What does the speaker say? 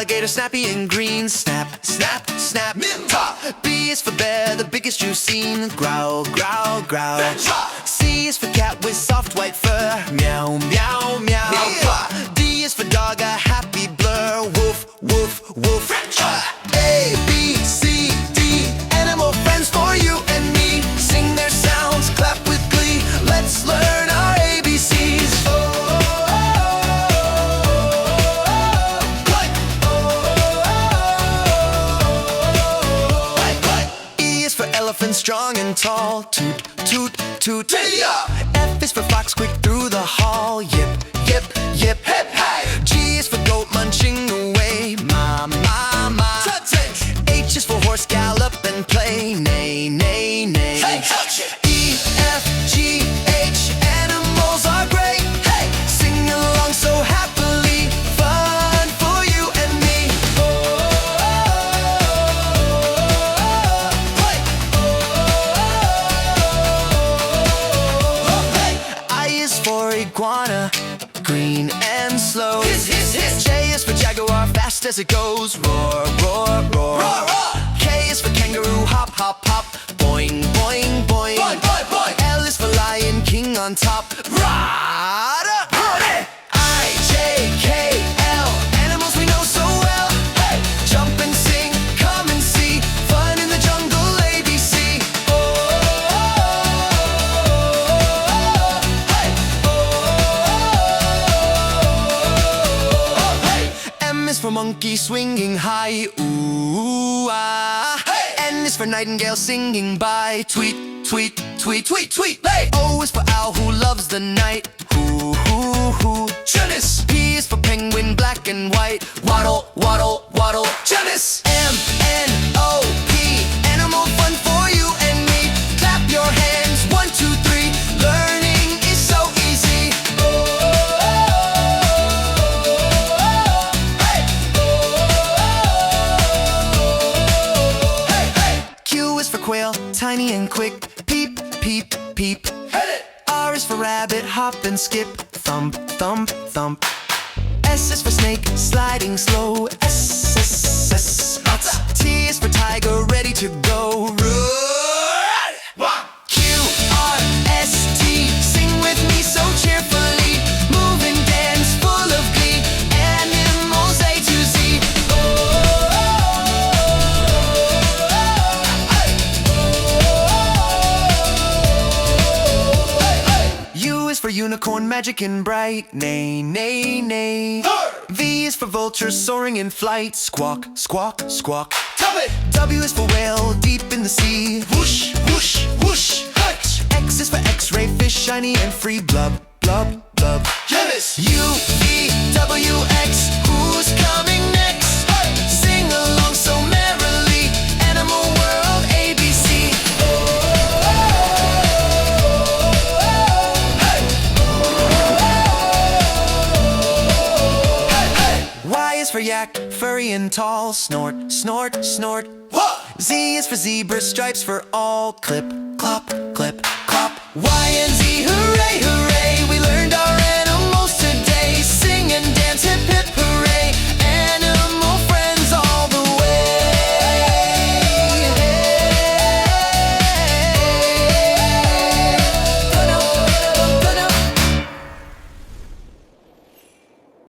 alligator, snappy and green. Snap, snap, snap. B is for bear, the biggest you've seen. Growl, growl, growl. C is for cat with soft white fur. Meow, meow, meow. D is for dog, a happy blur. Woof, woof, woof. A, B, C, D, animal friends for you and me. Sing their sounds, clap with glee. Let's learn our ABCs. E is for elephant, strong and tall. Toot, toot, toot. F is for fox, quick through the hall. Yip, yip, yip. Hip, hey. G is for goat, munching away. Ma, ma, ma. H is for horse, gallop and play. Neigh, neigh, neigh. Hey, E, F, G, H, animals are great. Hey, sing along so happily. Fun for you and me. I is for iguana, green and slow. J is for jaguar, fast as it goes. Roar, roar, roar. K is for kangaroo, hop, hop, hop. Boing, boing, boing. L is for lion, king on top. Rada! I, J, K, L, animals we know so well. Hey, jump and sing, come and see. Fun in the jungle, ABC. M is for monkey, swinging high. Ooh, ah. N is for nightingale, singing by. Tweet, tweet, tweet, tweet, tweet. O is for owl, who loves the night. Hoo, hoo, hoo. Janice. P is for penguin, black and white. Waddle, waddle, waddle. Janice. M, N, O, P. Animal fun for you and me. Clap your hands, 1, 2, 3. Learning is so easy. Q is for quail, tiny and quick. Peep, peep, peep. R is for rabbit, hop and skip. Thump, thump, thump. S is for snake, sliding slow. S, S, S. T is for tiger, ready to go. Run! Q, R, S, T. Sing with me so cheerfully. Move and dance, full of glee. Animals A to Z. U is for unicorn, magic and bright. Neigh, neigh, neigh. V is for vulture, soaring in flight. Squawk, squawk, squawk. W is for whale, deep in the sea. Whoosh, whoosh, whoosh. X is for X-ray, fish, shiny and free. Blub, blub, blub. U, V, W, X. Who's coming next? Sing along so merrily. Animal world, ABC. Y is for yak, furry and tall. Snort, snort, snort. Z is for zebra, stripes for all. Clip, clop, clip, clop. Y and Z, hooray, hooray.